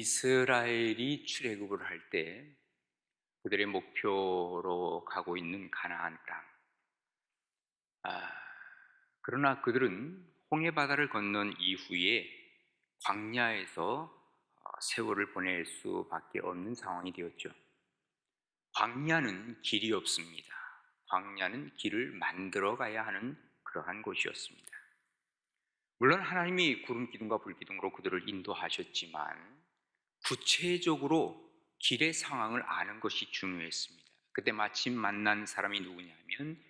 이스라엘이 출애굽을 할 때 그들의 목표로 가고 있는 가나안 땅. 아, 그러나 그들은 홍해 바다를 건넌 이후에 광야에서 세월을 보낼 수밖에 없는 상황이 되었죠. 광야는 길이 없습니다. 광야는 길을 만들어 가야 하는 그러한 곳이었습니다. 물론 하나님이 구름 기둥과 불 기둥으로 그들을 인도하셨지만 구체적으로 길의 상황을 아는 것이 중요했습니다. 그때 마침 만난 사람이 누구냐면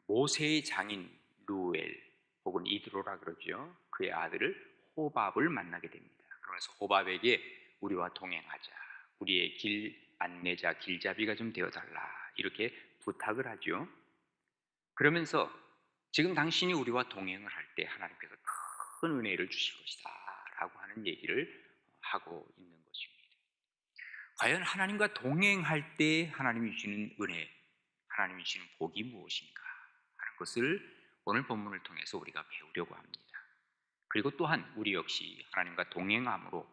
모세의 장인 루엘 혹은 이드로라 그러죠. 그의 아들을 호밥을 만나게 됩니다. 그러면서 호밥에게 우리와 동행하자, 우리의 길 안내자, 길잡이가 좀 되어달라, 이렇게 부탁을 하죠. 그러면서 지금 당신이 우리와 동행을 할 때 하나님께서 큰 은혜를 주실 것이다 라고 하는 얘기를 하고 있는 것입니다. 과연 하나님과 동행할 때 하나님이 주시는 은혜, 하나님이 주시는 복이 무엇인가 하는 것을 오늘 본문을 통해서 우리가 배우려고 합니다. 그리고 또한 우리 역시 하나님과 동행함으로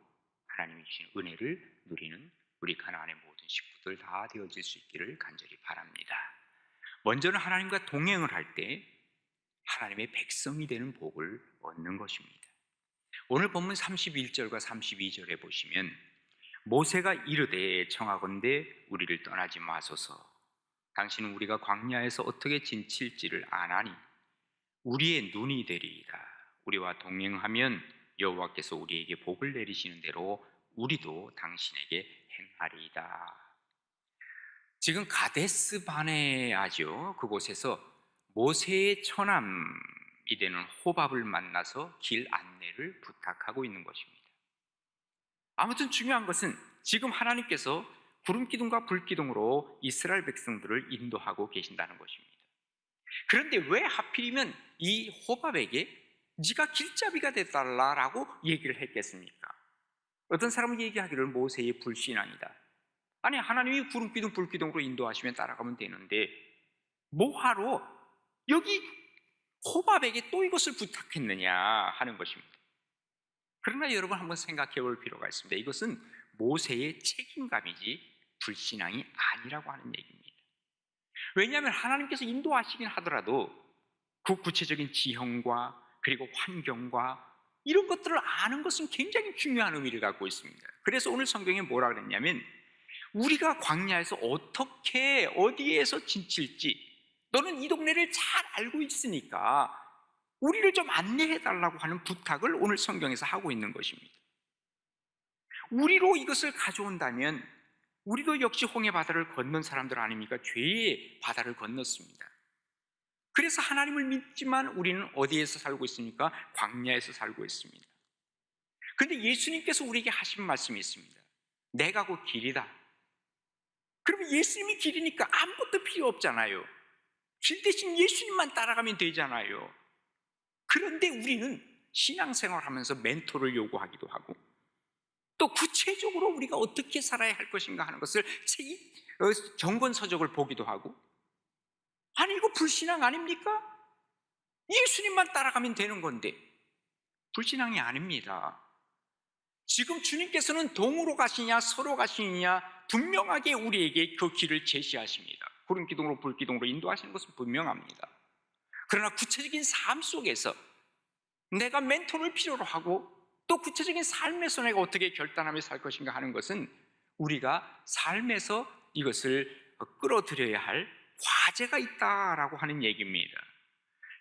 하나님이 주시는 은혜를 누리는 우리 가나안의 모든 식구들 다 되어질 수 있기를 간절히 바랍니다. 먼저는 하나님과 동행을 할 때 하나님의 백성이 되는 복을 얻는 것입니다. 오늘 본문 31절과 32절에 보시면 모세가 이르되 청하건대 우리를 떠나지 마소서. 당신은 우리가 광야에서 어떻게 지칠지를 아나니 우리의 눈이 되리이다. 우리와 동행하면 여호와께서 우리에게 복을 내리시는 대로 우리도 당신에게 행하리이다. 지금 가데스 바네아죠. 그곳에서 모세의 처남이 되는 호밥을 만나서 길 안내를 부탁하고 있는 것입니다. 아무튼 중요한 것은 지금 하나님께서 구름 기둥과 불 기둥으로 이스라엘 백성들을 인도하고 계신다는 것입니다. 그런데 왜 하필이면 이 호밥에게 네가 길잡이가 되달라라고 얘기를 했겠습니까? 어떤 사람은 얘기하기를 모세의 불신앙이다. 아니, 하나님이 구름 기둥 불 기둥으로 인도하시면 따라가면 되는데 뭐하러 여기 호밥에게 또 이것을 부탁했느냐 하는 것입니다. 그러나 여러분 한번 생각해 볼 필요가 있습니다. 이것은 모세의 책임감이지 불신앙이 아니라고 하는 얘기입니다. 왜냐하면 하나님께서 인도하시긴 하더라도 그 구체적인 지형과 그리고 환경과 이런 것들을 아는 것은 굉장히 중요한 의미를 갖고 있습니다. 그래서 오늘 성경에 뭐라 그랬냐면 우리가 광야에서 어떻게 어디에서 지칠지 너는 이 동네를 잘 알고 있으니까 우리를 좀 안내해 달라고 하는 부탁을 오늘 성경에서 하고 있는 것입니다. 우리로 이것을 가져온다면 우리도 역시 홍해 바다를 건넌 사람들 아닙니까? 죄의 바다를 건넜습니다. 그래서 하나님을 믿지만 우리는 어디에서 살고 있습니까? 광야에서 살고 있습니다. 그런데 예수님께서 우리에게 하신 말씀이 있습니다. 내가 곧 길이다. 그러면 예수님이 길이니까 아무것도 필요 없잖아요. 길 대신 예수님만 따라가면 되잖아요. 그런데 우리는 신앙생활 하면서 멘토를 요구하기도 하고 또 구체적으로 우리가 어떻게 살아야 할 것인가 하는 것을 경건서적을 보기도 하고 아니 이거 불신앙 아닙니까? 예수님만 따라가면 되는 건데 불신앙이 아닙니다. 지금 주님께서는 동으로 가시냐 서로 가시느냐 분명하게 우리에게 그 길을 제시하십니다. 구름 기둥으로 불 기둥으로 인도하시는 것은 분명합니다. 그러나 구체적인 삶 속에서 내가 멘토를 필요로 하고 또 구체적인 삶에서 내가 어떻게 결단하며 살 것인가 하는 것은 우리가 삶에서 이것을 끌어들여야 할 과제가 있다라고 하는 얘기입니다.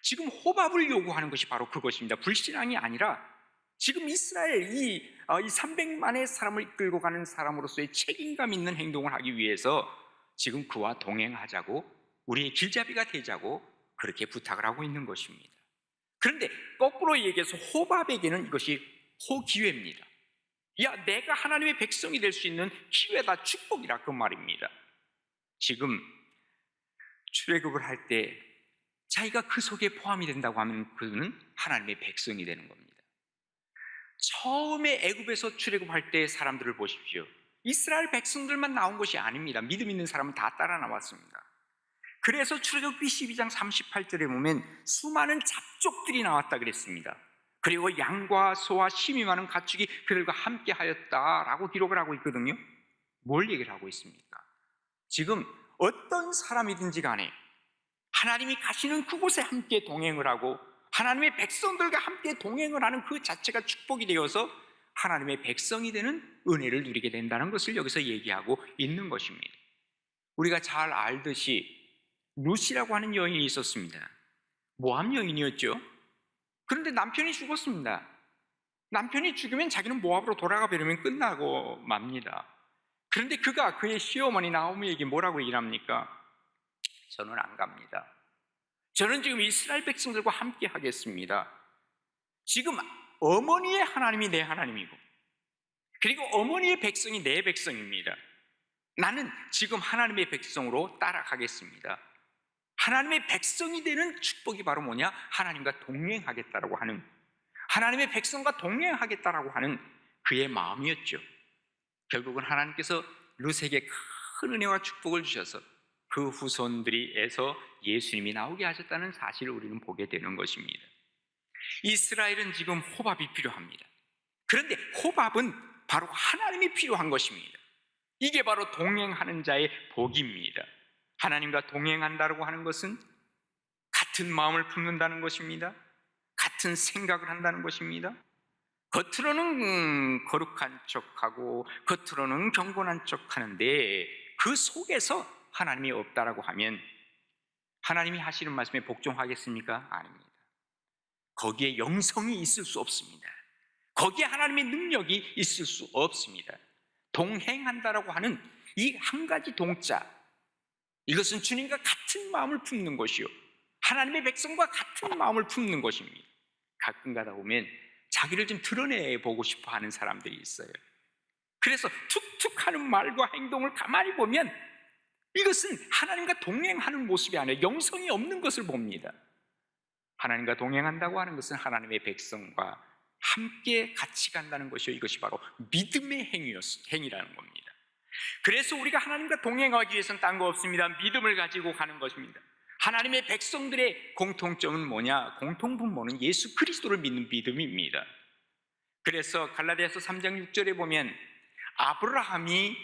지금 호밥을 요구하는 것이 바로 그것입니다. 불신앙이 아니라 지금 이스라엘 이 300만의 사람을 이끌고 가는 사람으로서의 책임감 있는 행동을 하기 위해서 지금 그와 동행하자고 우리의 길잡이가 되자고 그렇게 부탁을 하고 있는 것입니다. 그런데 거꾸로 얘기해서 호밥에게는 이것이 호기회입니다. 야, 내가 하나님의 백성이 될 수 있는 기회다, 축복이라 그 말입니다. 지금 출애굽을 할 때 자기가 그 속에 포함이 된다고 하면 그는 하나님의 백성이 되는 겁니다. 처음에 애굽에서 출애굽할 때 사람들을 보십시오. 이스라엘 백성들만 나온 것이 아닙니다. 믿음 있는 사람은 다 따라 나왔습니다. 그래서 출애굽기 12장 38절에 보면 수많은 잡족들이 나왔다 그랬습니다. 그리고 양과 소와 심이 많은 가축이 그들과 함께 하였다라고 기록을 하고 있거든요. 뭘 얘기를 하고 있습니까? 지금 어떤 사람이든지 간에 하나님이 가시는 그곳에 함께 동행을 하고 하나님의 백성들과 함께 동행을 하는 그 자체가 축복이 되어서 하나님의 백성이 되는 은혜를 누리게 된다는 것을 여기서 얘기하고 있는 것입니다. 우리가 잘 알듯이 루시라고 하는 여인이 있었습니다. 모함 여인이었죠. 그런데 남편이 죽었습니다. 남편이 죽으면 자기는 모압으로 돌아가 버리면 끝나고 맙니다. 그런데 그가 그의 시어머니 나오미에게 뭐라고 얘기를 합니까? 저는 안 갑니다. 저는 지금 이스라엘 백성들과 함께 하겠습니다. 지금 어머니의 하나님이 내 하나님이고 그리고 어머니의 백성이 내 백성입니다. 나는 지금 하나님의 백성으로 따라가겠습니다. 하나님의 백성이 되는 축복이 바로 뭐냐? 하나님과 동행하겠다라고 하는, 하나님의 백성과 동행하겠다라고 하는 그의 마음이었죠. 결국은 하나님께서 룻에게 큰 은혜와 축복을 주셔서 그 후손들이에서 예수님이 나오게 하셨다는 사실을 우리는 보게 되는 것입니다. 이스라엘은 지금 호밥이 필요합니다. 그런데 호밥은 바로 하나님이 필요한 것입니다. 이게 바로 동행하는 자의 복입니다. 하나님과 동행한다고 하는 것은 같은 마음을 품는다는 것입니다. 같은 생각을 한다는 것입니다. 겉으로는 거룩한 척하고 겉으로는 경건한 척하는데 그 속에서 하나님이 없다라고 하면 하나님이 하시는 말씀에 복종하겠습니까? 아닙니다. 거기에 영성이 있을 수 없습니다. 거기에 하나님의 능력이 있을 수 없습니다. 동행한다라고 하는 이 한 가지 동자, 이것은 주님과 같은 마음을 품는 것이요, 하나님의 백성과 같은 마음을 품는 것입니다. 가끔 가다 보면 자기를 좀 드러내보고 싶어 하는 사람들이 있어요. 그래서 툭툭하는 말과 행동을 가만히 보면 이것은 하나님과 동행하는 모습이 아니라 영성이 없는 것을 봅니다. 하나님과 동행한다고 하는 것은 하나님의 백성과 함께 같이 간다는 것이요, 이것이 바로 믿음의 행위라는 겁니다. 그래서 우리가 하나님과 동행하기 위해서는 딴 거 없습니다. 믿음을 가지고 가는 것입니다. 하나님의 백성들의 공통점은 뭐냐? 공통분모는 예수 그리스도를 믿는 믿음입니다. 그래서 갈라디아서 3장 6절에 보면 아브라함이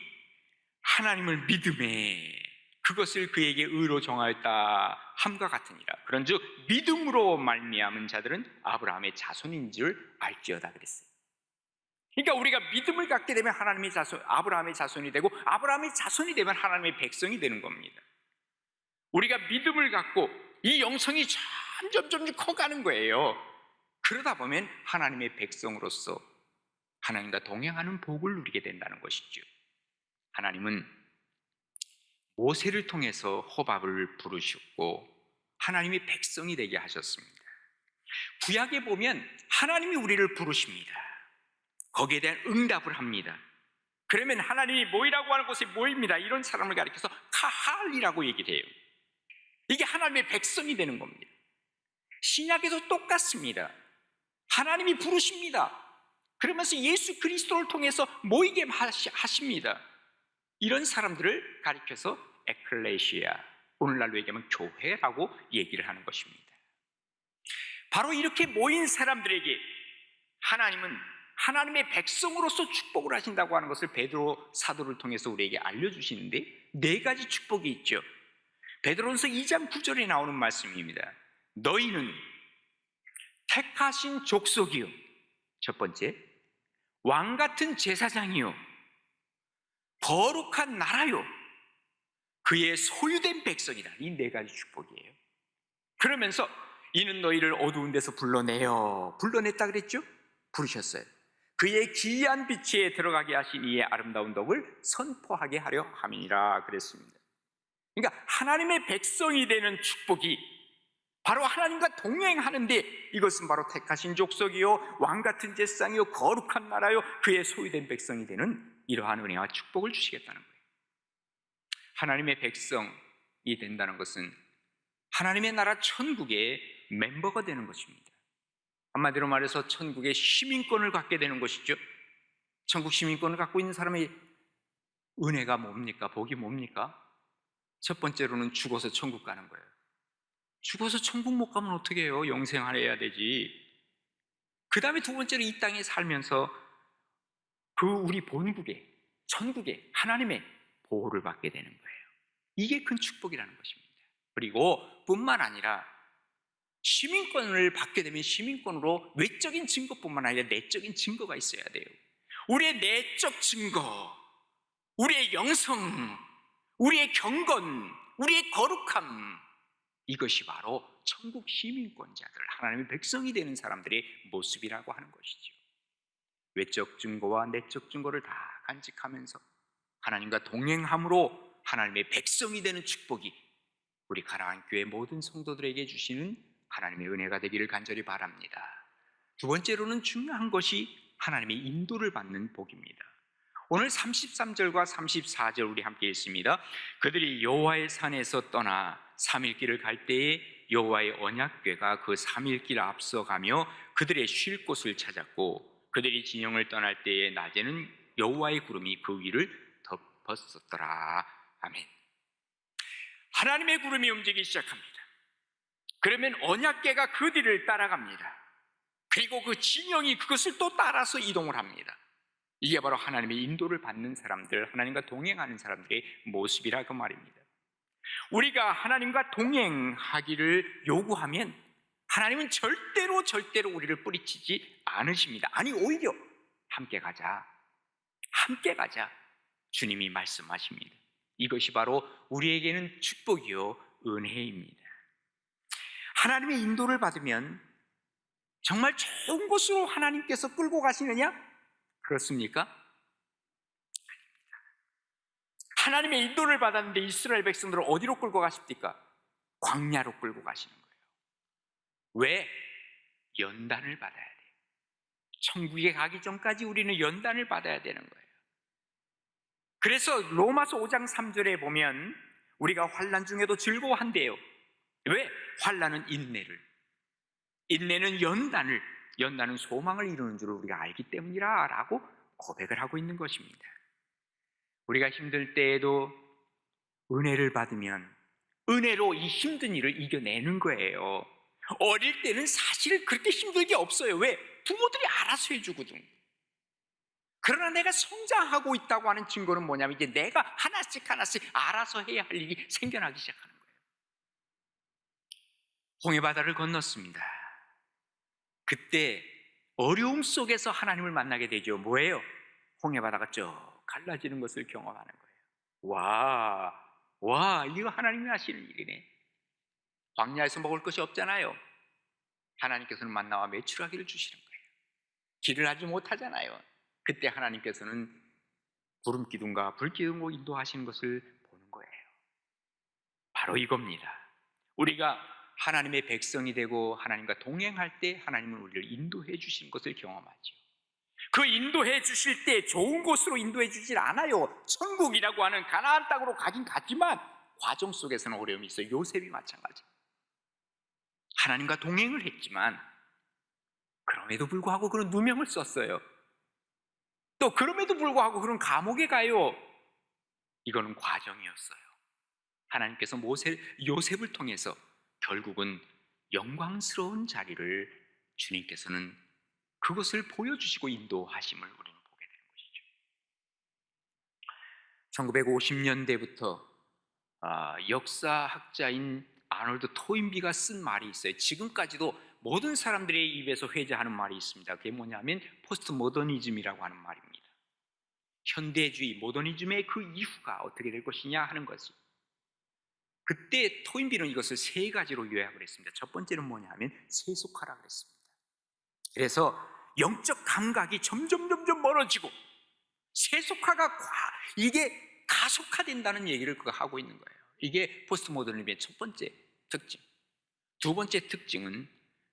하나님을 믿음에 그것을 그에게 의로 정하였다 함과 같으니라. 그런즉 믿음으로 말미암은 자들은 아브라함의 자손인 줄 알지어다 그랬어요. 그러니까 우리가 믿음을 갖게 되면 하나님의 자손, 아브라함의 자손이 되고 아브라함의 자손이 되면 하나님의 백성이 되는 겁니다. 우리가 믿음을 갖고 이 영성이 점점 커가는 거예요. 그러다 보면 하나님의 백성으로서 하나님과 동행하는 복을 누리게 된다는 것이죠. 하나님은 모세를 통해서 호밥을 부르셨고 하나님의 백성이 되게 하셨습니다. 구약에 보면 하나님이 우리를 부르십니다. 거기에 대한 응답을 합니다. 그러면 하나님이 모이라고 하는 곳에 모입니다. 이런 사람을 가리켜서 카할이라고 얘기를 해요. 이게 하나님의 백성이 되는 겁니다. 신약에도 똑같습니다. 하나님이 부르십니다. 그러면서 예수 그리스도를 통해서 모이게 하십니다. 이런 사람들을 가리켜서 에클레시아, 오늘날로 얘기하면 교회라고 얘기를 하는 것입니다. 바로 이렇게 모인 사람들에게 하나님은 하나님의 백성으로서 축복을 하신다고 하는 것을 베드로 사도를 통해서 우리에게 알려주시는데, 네 가지 축복이 있죠. 베드로전서 2장 9절에 나오는 말씀입니다. 너희는 택하신 족속이요, 첫 번째, 왕같은 제사장이요, 거룩한 나라요, 그의 소유된 백성이다. 이 네 가지 축복이에요. 그러면서 이는 너희를 어두운 데서 불러냈다 그랬죠? 부르셨어요. 그의 기이한 빛에 들어가게 하신 이의 아름다운 덕을 선포하게 하려 함이니라 그랬습니다. 그러니까 하나님의 백성이 되는 축복이 바로 하나님과 동행하는데, 이것은 바로 택하신 족속이요, 왕같은 제사장이요, 거룩한 나라요, 그의 소유된 백성이 되는 이러한 은혜와 축복을 주시겠다는 거예요. 하나님의 백성이 된다는 것은 하나님의 나라 천국의 멤버가 되는 것입니다. 한마디로 말해서 천국의 시민권을 갖게 되는 것이죠. 천국 시민권을 갖고 있는 사람의 은혜가 뭡니까? 복이 뭡니까? 첫 번째로는 죽어서 천국 가는 거예요. 죽어서 천국 못 가면 어떻게 해요? 영생을 해야 되지. 그 다음에 두 번째로 이 땅에 살면서 그 우리 본국에, 천국에 하나님의 보호를 받게 되는 거예요. 이게 큰 축복이라는 것입니다. 그리고 뿐만 아니라 시민권을 받게 되면 시민권으로 외적인 증거뿐만 아니라 내적인 증거가 있어야 돼요. 우리의 내적 증거, 우리의 영성, 우리의 경건, 우리의 거룩함, 이것이 바로 천국 시민권자들, 하나님의 백성이 되는 사람들의 모습이라고 하는 것이죠. 외적 증거와 내적 증거를 다 간직하면서 하나님과 동행함으로 하나님의 백성이 되는 축복이 우리 가나안 교회 모든 성도들에게 주시는 하나님의 은혜가 되기를 간절히 바랍니다. 두 번째로는 중요한 것이 하나님의 인도를 받는 복입니다. 오늘 33절과 34절 우리 함께 읽습니다. 그들이 여호와의 산에서 떠나 3일 길을 갈 때에 여호와의 언약궤가 그 3일 길 앞서가며 그들의 쉴 곳을 찾았고 그들이 진영을 떠날 때에 낮에는 여호와의 구름이 그 위를 덮었었더라. 아멘. 하나님의 구름이 움직이기 시작합니다. 그러면 언약궤가 그 뒤를 따라갑니다. 그리고 그 진영이 그것을 또 따라서 이동을 합니다. 이게 바로 하나님의 인도를 받는 사람들, 하나님과 동행하는 사람들의 모습이라 그 말입니다. 우리가 하나님과 동행하기를 요구하면 하나님은 절대로 우리를 뿌리치지 않으십니다. 아니, 오히려 함께 가자, 함께 가자, 주님이 말씀하십니다. 이것이 바로 우리에게는 축복이요 은혜입니다. 하나님의 인도를 받으면 정말 좋은 곳으로 하나님께서 끌고 가시느냐? 그렇습니까? 아닙니다. 하나님의 인도를 받았는데 이스라엘 백성들을 어디로 끌고 가십니까? 광야로 끌고 가시는 거예요. 왜? 연단을 받아야 돼요. 천국에 가기 전까지 우리는 연단을 받아야 되는 거예요. 그래서 로마서 5장 3절에 보면 우리가 환난 중에도 즐거워한대요. 왜? 환난은 인내는 연단은 소망을 이루는 줄을 우리가 알기 때문이라 라고 고백을 하고 있는 것입니다. 우리가 힘들 때에도 은혜를 받으면 은혜로 이 힘든 일을 이겨내는 거예요. 어릴 때는 사실 그렇게 힘들 게 없어요. 왜? 부모들이 알아서 해주거든. 그러나 내가 성장하고 있다고 하는 증거는 뭐냐면 이제 내가 하나씩 알아서 해야 할 일이 생겨나기 시작하는 거예요. 홍해바다를 건넜습니다. 그때 어려움 속에서 하나님을 만나게 되죠. 뭐예요? 홍해바다가 쭉 갈라지는 것을 경험하는 거예요. 와, 이거 하나님이 하시는 일이네. 광야에서 먹을 것이 없잖아요. 하나님께서는 만나와 메추라기를 주시는 거예요. 길을 하지 못하잖아요. 그때 하나님께서는 구름 기둥과 불 기둥으로 인도하시는 것을 보는 거예요. 바로 이겁니다. 우리가 하나님의 백성이 되고 하나님과 동행할 때 하나님은 우리를 인도해 주시는 것을 경험하죠. 그 인도해 주실 때 좋은 곳으로 인도해 주질 않아요. 천국이라고 하는 가나안 땅으로 가긴 갔지만 과정 속에서는 어려움이 있어요. 요셉이 마찬가지. 하나님과 동행을 했지만 그럼에도 불구하고 그런 누명을 썼어요. 또 그럼에도 불구하고 그런 감옥에 가요. 이거는 과정이었어요. 하나님께서 요셉을 통해서 결국은 영광스러운 자리를 주님께서는 그것을 보여주시고 인도하심을 우리는 보게 되는 것이죠. 1950년대부터 역사학자인 아놀드 토인비가 쓴 말이 있어요. 지금까지도 모든 사람들의 입에서 회자하는 말이 있습니다. 그게 뭐냐면 포스트 모더니즘이라고 하는 말입니다. 현대주의, 모더니즘의 그 이후가 어떻게 될 것이냐 하는 거지. 그때 토인비는 이것을 세 가지로 요약을 했습니다. 첫 번째는 뭐냐면 세속화라고 그랬습니다. 그래서 영적 감각이 점점 멀어지고 세속화가 이게 가속화된다는 얘기를 그가 하고 있는 거예요. 이게 포스트 모더니즘의 첫 번째 특징. 두 번째 특징은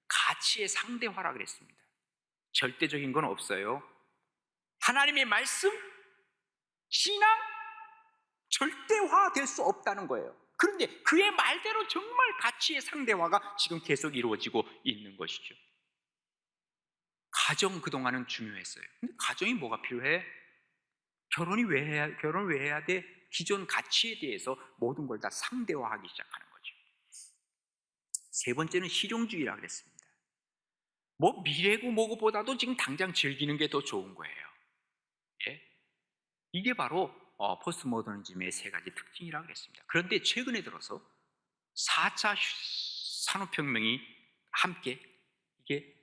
가치의 상대화라고 그랬습니다. 절대적인 건 없어요. 하나님의 말씀, 신앙, 절대화될 수 없다는 거예요. 그런데 그의 말대로 정말 가치의 상대화가 지금 계속 이루어지고 있는 것이죠. 가정 그동안은 중요했어요. 근데 가정이 뭐가 필요해? 결혼을 왜 해야 돼? 기존 가치에 대해서 모든 걸 다 상대화하기 시작하는 거죠. 세 번째는 실용주의라고 그랬습니다. 뭐 미래고 뭐고보다도 지금 당장 즐기는 게 더 좋은 거예요. 예? 이게 바로 포스트 모더니즘의 세 가지 특징이라고 그랬습니다. 그런데 최근에 들어서 4차 산업혁명이 함께 이게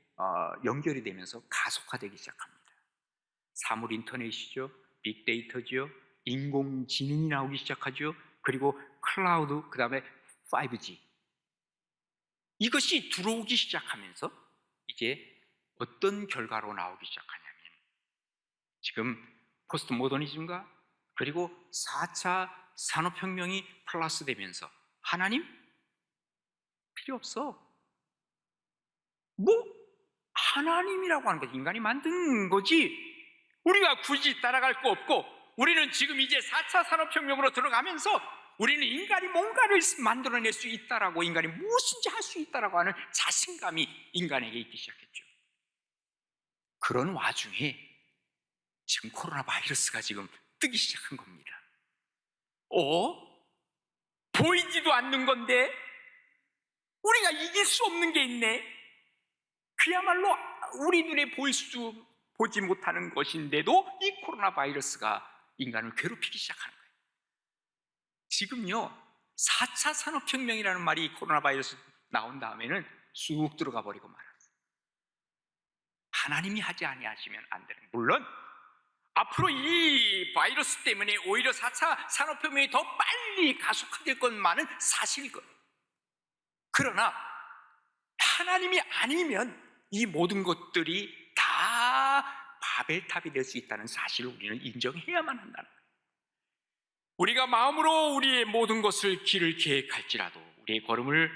연결이 되면서 가속화되기 시작합니다. 사물 인터넷이죠, 빅데이터죠, 인공지능이 나오기 시작하죠. 그리고 클라우드, 그 다음에 5G, 이것이 들어오기 시작하면서 이제 어떤 결과로 나오기 시작하냐면, 지금 포스트 모더니즘과 그리고 4차 산업혁명이 플러스 되면서 하나님 필요 없어. 뭐 하나님이라고 하는 것 인간이 만든 거지 우리가 굳이 따라갈 거 없고, 우리는 지금 이제 4차 산업혁명으로 들어가면서 우리는 인간이 뭔가를 만들어낼 수 있다라고, 인간이 무엇인지 할 수 있다라고 하는 자신감이 인간에게 있기 시작했죠. 그런 와중에 지금 코로나 바이러스가 지금 뜨기 시작한 겁니다. 보이지도 않는 건데 우리가 이길 수 없는 게 있네. 그야말로 우리 눈에 보지 못하는 것인데도 이 코로나 바이러스가 인간을 괴롭히기 시작하는 거예요. 지금요 4차 산업혁명이라는 말이 코로나 바이러스 나온 다음에는 쑥 들어가 버리고 말았어요. 하나님이 하지 아니하시면 안 되는, 물론 앞으로 이 바이러스 때문에 오히려 4차 산업혁명이 더 빨리 가속화될 것만은 사실이거든요. 그러나 하나님이 아니면 이 모든 것들이 다 바벨탑이 될 수 있다는 사실을 우리는 인정해야만 한다는 거예요. 우리가 마음으로 우리의 모든 것을 길을 계획할지라도 우리의 걸음을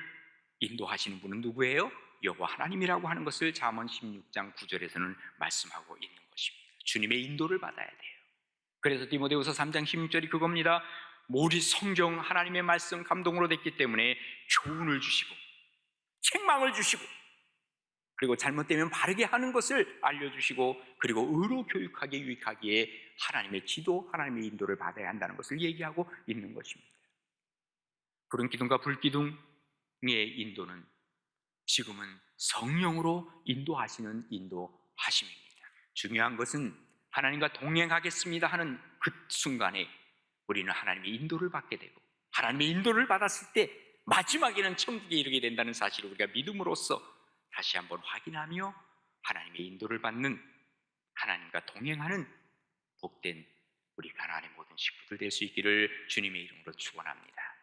인도하시는 분은 누구예요? 여호와 하나님이라고 하는 것을 잠언 16장 9절에서는 말씀하고 있는 것입니다. 주님의 인도를 받아야 돼요. 그래서 디모데후서 3장 16절이 그겁니다. 모든 성경 하나님의 말씀 감동으로 됐기 때문에 교훈을 주시고 책망을 주시고, 그리고 잘못되면 바르게 하는 것을 알려주시고, 그리고 의로 교육하게 유익하기에 하나님의 지도, 하나님의 인도를 받아야 한다는 것을 얘기하고 있는 것입니다. 푸른 기둥과 불기둥의 인도는 지금은 성령으로 인도하시는 인도하심입니다. 중요한 것은 하나님과 동행하겠습니다 하는 그 순간에 우리는 하나님의 인도를 받게 되고, 하나님의 인도를 받았을 때 마지막에는 천국에 이르게 된다는 사실을 우리가 믿음으로써 다시 한번 확인하며 하나님의 인도를 받는, 하나님과 동행하는 복된 우리 가나안의 모든 식구들 될 수 있기를 주님의 이름으로 축원합니다.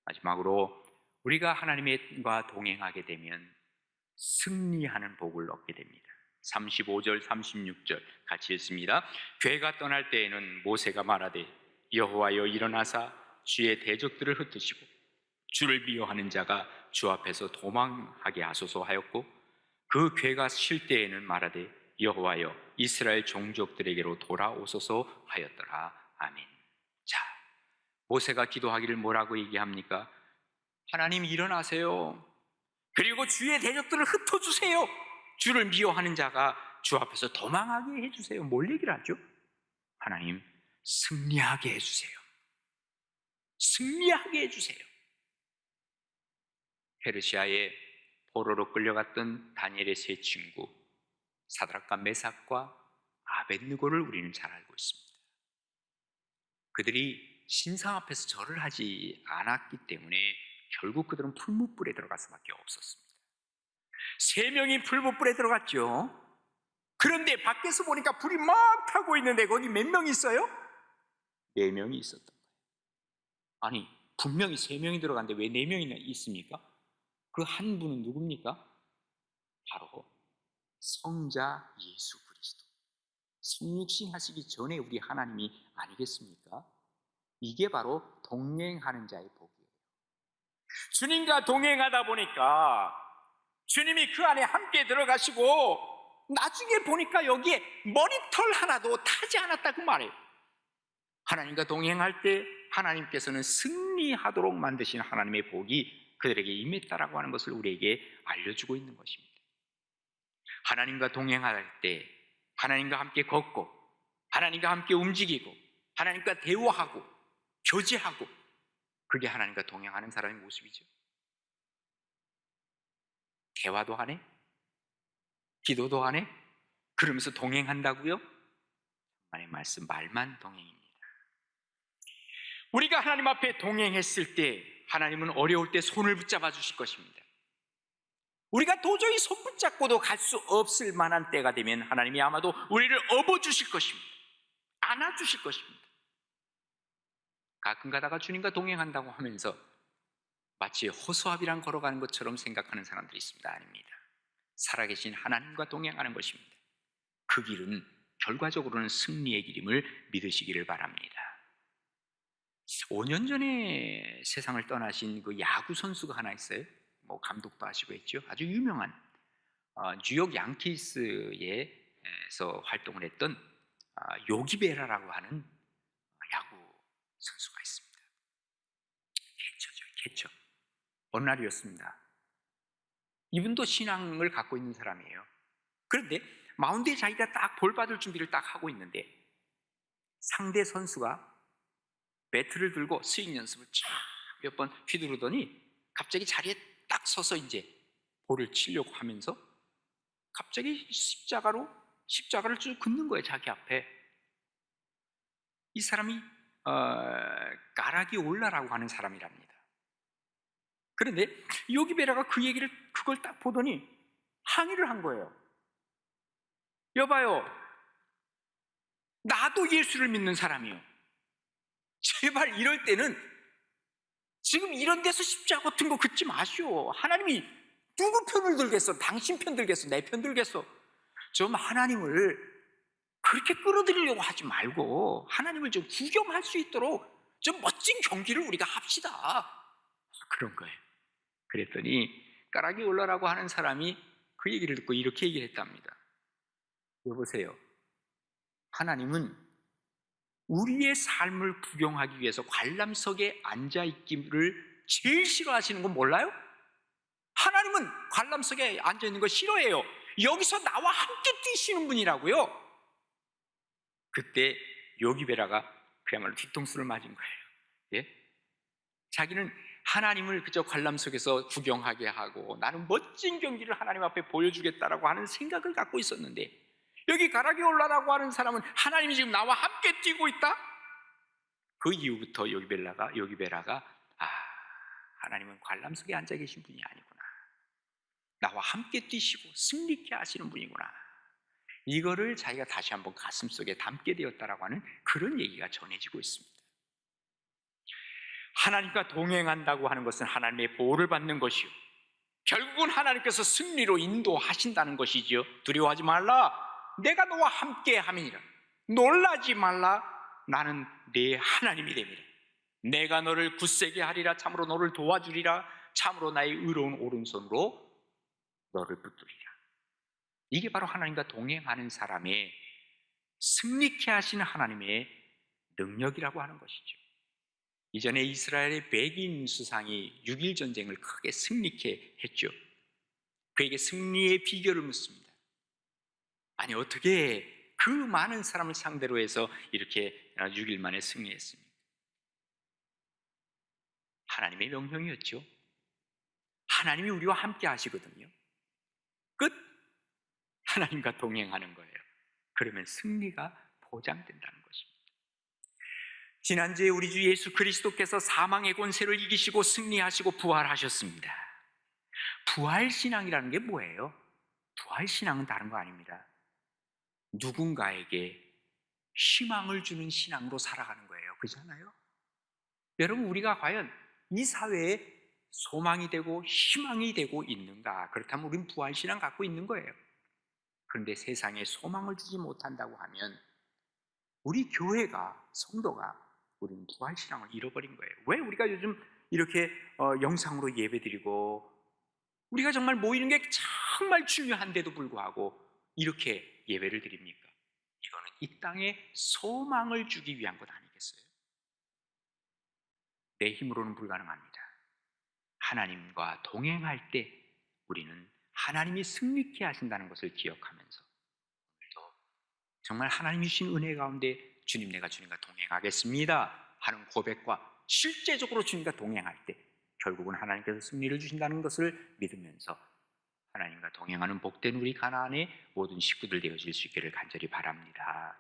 마지막으로 우리가 하나님과 동행하게 되면 승리하는 복을 얻게 됩니다. 35절 36절 같이 읽습니다. 괴가 떠날 때에는 모세가 말하되 여호와여 일어나사 주의 대적들을 흩으시고 주를 미워하는 자가 주 앞에서 도망하게 하소서 하였고, 그 괴가 쉴 때에는 말하되 여호와여 이스라엘 종족들에게로 돌아오소서 하였더라. 아멘. 자, 모세가 기도하기를 뭐라고 얘기합니까? 하나님 일어나세요. 그리고 주의 대적들을 흩어주세요. 주를 미워하는 자가 주 앞에서 도망하게 해주세요. 뭘 얘기를 하죠? 하나님 승리하게 해주세요. 승리하게 해주세요. 페르시아에 포로로 끌려갔던 다니엘의 세 친구 사드락과 메삭과 아벳느고를 우리는 잘 알고 있습니다. 그들이 신상 앞에서 절을 하지 않았기 때문에 결국 그들은 풀무불에 들어갈 수밖에 없었습니다. 세 명이 풀무불에 들어갔죠. 그런데 밖에서 보니까 불이 막 타고 있는데 거기 몇 명 있어요? 4명이 있었던 거예요. 아니 분명히 3명이 들어갔는데 왜 4명이나 있습니까? 그 한 분은 누굽니까? 바로 성자 예수 그리스도, 성육신 하시기 전에 우리 하나님이 아니겠습니까? 이게 바로 동행하는 자의 복이에요. 주님과 동행하다 보니까 주님이 그 안에 함께 들어가시고 나중에 보니까 여기에 머리털 하나도 타지 않았다고 말해요. 하나님과 동행할 때 하나님께서는 승리하도록 만드신 하나님의 복이 그들에게 임했다라고 하는 것을 우리에게 알려주고 있는 것입니다. 하나님과 동행할 때 하나님과 함께 걷고 하나님과 함께 움직이고 하나님과 대화하고 교제하고, 그게 하나님과 동행하는 사람의 모습이죠. 대화도 하네? 기도도 안 해? 그러면서 동행한다고요? 하나님의 말씀 말만 동행입니다. 우리가 하나님 앞에 동행했을 때 하나님은 어려울 때 손을 붙잡아 주실 것입니다. 우리가 도저히 손 붙잡고도 갈 수 없을 만한 때가 되면 하나님이 아마도 우리를 업어주실 것입니다. 안아주실 것입니다. 가끔 가다가 주님과 동행한다고 하면서 마치 허수아비랑 걸어가는 것처럼 생각하는 사람들이 있습니다. 아닙니다. 살아계신 하나님과 동행하는 것입니다. 그 길은 결과적으로는 승리의 길임을 믿으시기를 바랍니다. 5년 전에 세상을 떠나신 그 야구 선수가 하나 있어요. 뭐 감독도 하시고 했죠. 아주 유명한 뉴욕 양키스에서 활동을 했던 요기베라라고 하는 야구 선수가 있습니다. 캐쳐죠, 캐쳐. 어느 날이었습니다. 이분도 신앙을 갖고 있는 사람이에요. 그런데 마운드에 자기가 딱 볼 받을 준비를 딱 하고 있는데 상대 선수가 배트를 들고 스윙 연습을 몇 번 휘두르더니 갑자기 자리에 딱 서서 이제 볼을 치려고 하면서 갑자기 십자가를 쭉 긋는 거예요. 자기 앞에. 이 사람이 가라기 올라라고 하는 사람이랍니다. 그런데 요기베라가 그걸 딱 보더니 항의를 한 거예요. 여봐요, 나도 예수를 믿는 사람이요. 제발 이럴 때는 지금 이런 데서 십자가 같은 거 긋지 마시오. 하나님이 누구 편을 들겠어? 당신 편 들겠어? 내 편 들겠어? 좀 하나님을 그렇게 끌어들이려고 하지 말고 하나님을 좀 구경할 수 있도록 좀 멋진 경기를 우리가 합시다. 그런 거예요. 그랬더니 가라기 올라라고 하는 사람이 그 얘기를 듣고 이렇게 얘기를 했답니다. 여보세요, 하나님은 우리의 삶을 구경하기 위해서 관람석에 앉아있기를 제일 싫어하시는 건 몰라요? 하나님은 관람석에 앉아있는 거 싫어해요. 여기서 나와 함께 뛰시는 분이라고요. 그때 요기베라가 그야말로 뒤통수를 맞은 거예요. 예? 자기는 하나님을 그저 관람석에서 구경하게 하고 나는 멋진 경기를 하나님 앞에 보여주겠다라고 하는 생각을 갖고 있었는데 여기 가라기 올라라고 하는 사람은 하나님이 지금 나와 함께 뛰고 있다? 그 이후부터 요기베라가 하나님은 관람석에 앉아 계신 분이 아니구나. 나와 함께 뛰시고 승리케 하시는 분이구나. 이거를 자기가 다시 한번 가슴속에 담게 되었다라고 하는 그런 얘기가 전해지고 있습니다. 하나님과 동행한다고 하는 것은 하나님의 보호를 받는 것이요, 결국은 하나님께서 승리로 인도하신다는 것이지요. 두려워하지 말라, 내가 너와 함께 함이니라. 놀라지 말라, 나는 네 하나님이 됨이라. 내가 너를 굳세게 하리라. 참으로 너를 도와주리라. 참으로 나의 의로운 오른손으로 너를 붙들리라. 이게 바로 하나님과 동행하는 사람의 승리케 하시는 하나님의 능력이라고 하는 것이죠. 이전에 이스라엘의 백인 수상이 6.1 전쟁을 크게 승리케 했죠. 그에게 승리의 비결을 묻습니다. 아니, 어떻게 그 많은 사람을 상대로 해서 이렇게 6일 만에 승리했습니까? 하나님의 명령이었죠. 하나님이 우리와 함께 하시거든요. 끝! 하나님과 동행하는 거예요. 그러면 승리가 보장된다는 것입니다. 지난주에 우리 주 예수 그리스도께서 사망의 권세를 이기시고 승리하시고 부활하셨습니다. 부활신앙이라는 게 뭐예요? 부활신앙은 다른 거 아닙니다. 누군가에게 희망을 주는 신앙으로 살아가는 거예요. 그렇잖아요? 여러분, 우리가 과연 이 사회에 소망이 되고 희망이 되고 있는가? 그렇다면 우리는 부활신앙 갖고 있는 거예요. 그런데 세상에 소망을 주지 못한다고 하면 우리 교회가, 성도가 우리는 부활신앙을 잃어버린 거예요. 왜 우리가 요즘 이렇게 영상으로 예배드리고 우리가 정말 모이는 게 정말 중요한데도 불구하고 이렇게 예배를 드립니까? 이거는 이 땅에 소망을 주기 위한 것 아니겠어요? 내 힘으로는 불가능합니다. 하나님과 동행할 때 우리는 하나님이 승리케 하신다는 것을 기억하면서 오늘도 정말 하나님이 주신 은혜 가운데 주님, 내가 주님과 동행하겠습니다 하는 고백과 실제적으로 주님과 동행할 때 결국은 하나님께서 승리를 주신다는 것을 믿으면서 하나님과 동행하는 복된 우리 가나안의 모든 식구들 되어질 수 있기를 간절히 바랍니다.